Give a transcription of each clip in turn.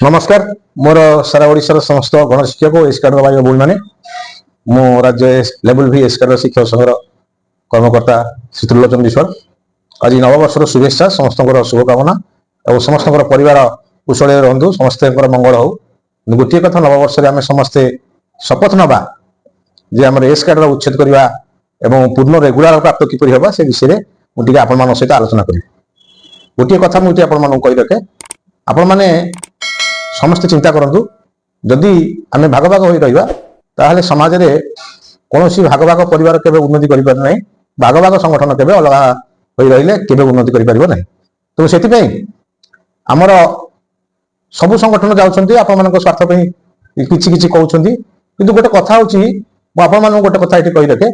नमस्कार मोर सारा ओडिशार समस्त गणशिक्षक एस कार्ड भाई भूल मैंने मो राज्य लेवल भी एस कार्ड शिक्षक संघर कर्मकर्ता श्री त्रिलोचन विश्वाल आज नववर्षर शुभेच्छा समस्त शुभकामना और समस्त परिवार कुशल रुँ समस्त मंगल हो गोटे कथा नववर्ष आम समस्ते शपथ नवा जे आम एस कार्ड उच्छेद करवा एवं पूर्ण रेगुलार प्राप्त किपर होगा से विषय में मुझे आपण सहित आलोचना करी गोटे कथा मुझे आपण कही रखे आपण मैंने समस्ते चिंता करूँ जदि आम भाग भाग हो रहा ताहले समाज रे कौन सी भाग भाग परिवार केबे उन्नति करि पार नहीं भाग भाग संगठन केबे अलग हो रही केबे उन्नति करि पारिबो नहीं तो सेति पई हमर सबु संगठन जाउछन्ती आपण मानको स्वार्थ पई किछि किछि कहउछन्ती किंतु गोटे कथा होछि मो आपण मानको गोटे कथा एठी कहि रखे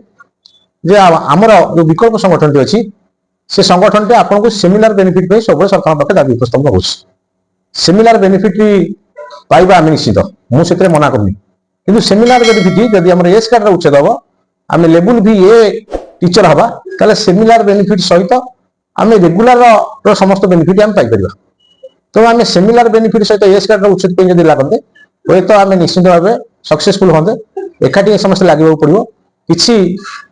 जे हमर जो विकल्प संगठन अछि से संगठन टे आपनको सिमिलर बेनिफिट पे सब सरकार पक्ष दाबी उपस्थापन होछि सिमिलर बेनिफिट पाइबा आम निश्चित मुझे मना करनी कि सिमिलर बेनिफिट जब आम एस कार्ड उच्छेद हम आम लेवल भी ए टीचर हवा ताले सिमिलर बेनिफिट सहित आम रेगुलर समस्त बेनिफिट आम पाइपर तो आम सिमिलर बेनिफिट सहित एस कार्ड उच्छेद पे जब लगते हुए तो आम निश्चित भाव सक्सेसफुल हाँ एकाठी समस्त लगे पड़ो कि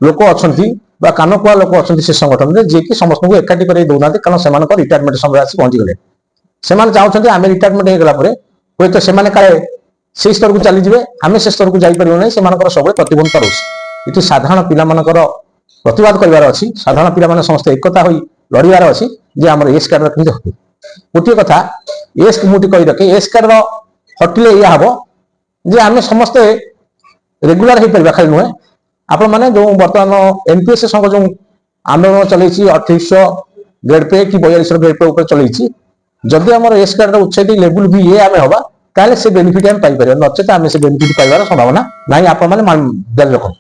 लोक अच्छा कानकुआ लोक अच्छा से संगठन में जी कि समस्त को एकाठी कर दौना कारण से रिटायरमेंट समय आसी पहुंची गले से चाहते आम रिटायरमेंट होगा हे तो से काले से स्तर को चली जाए आम से स्तर को जापर ना से सब प्रतिबंधता रोचे ये साधारण पिलाମାନଙ୍କର प्रतिवाद करार अच्छी साधारण पिला समस्त एकता हो लड़ार अच्छी जे आम एस कार्ड केमती हटू गोटे कथा एस मुझे कही रखे एस कार्ड हटिले या हम जे आम समस्ते रेगुलर हो पार खाली नुहे आपण मैंने जो बर्तमान एनपीएस संघ जो आंदोलन चलती 2800 ग्रेड पे कि 4200 ग्रेड पे ऊपर चलती जदि आम एस कार्ड उच्छेद लेवल भी ए आम हवा ताले से बेनिफिट आम पाइपर नचेत आम से बेनिफिट पाइबार संभावना ना आपण मैंने जारी रख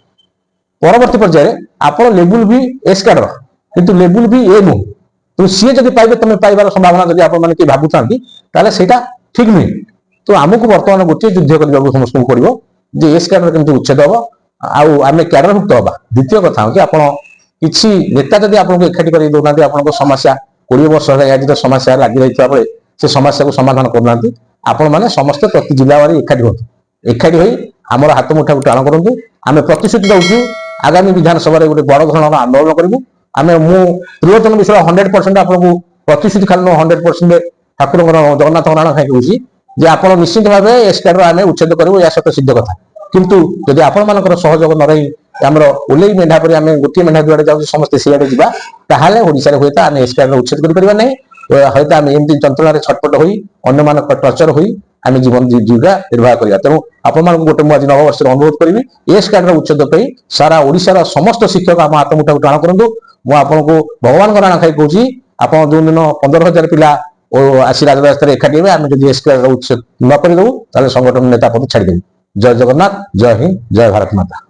परवर्ती पर्याय आप लेवल भी एस कार्ड किंतु लेवल भी ए नुह तो सी जब पाइबे तुम पाइबार संभावना जब आप भावुता से ठीक नुहे तो आमको बर्तमान गोटे युद्ध करने समस्त पड़ो जे एस कार्ड केमती उच्छेद हम आम क्याडरभुक्त हवा द्वितीय कथा कि आप किसी नेता जब आपको एकाठी कर दौना आप समस्या 20 वर्ष आज समस्या लगी रही बेले से समस्या को समाधान करना आपण मैंने समस्त प्रति जिला वाले एकाठी हो एकाठी हो आम हाथ मुठा को टाण करूँ आम प्रतिश्रुति दौचु आगामी विधानसभा गोटे बड़ धरण आंदोलन करूँ आम मु त्रिलोचन विषय 100% आपको प्रतिश्रुति खाली 100% ठाकुर जगन्नाथ नारायण खाई कहूँ आप निश्चित भाव एस कार्ड आम उच्छेद करूँ या सहित सिद्ध कथा किंतु जदि आपण सहयोग न रही आमर ओल्लई मेढ़ा पर आम गोटे मेढ़ा जुआड़े जाऊँ समस्त सीआड़े जावा ओडिशा हुए तो आम एस कार्ड उच्छेद कर ना हूँ आम एमती जंत्रण छटपट हो अन्य टर्चर हो आम जीवन जीविका निर्वाह करवा तेणु आपण गोटे मुझे नववर्ष अनुरोध करी एस कार्ड उच्छेद पे सारा ओडिशार समस्त शिक्षक आम हाथ मुठा टाण करूँ मुझे भगवान नारायण खाई कहूँ आप जो दिन 15,000 पिला आसी राजरास्तार एकाठी आम जब एस कार्ड उच्छेद न करदेबू संगठन नेता पद छाड़देवी जय जगन्नाथ जय हिंद जय भारत माता।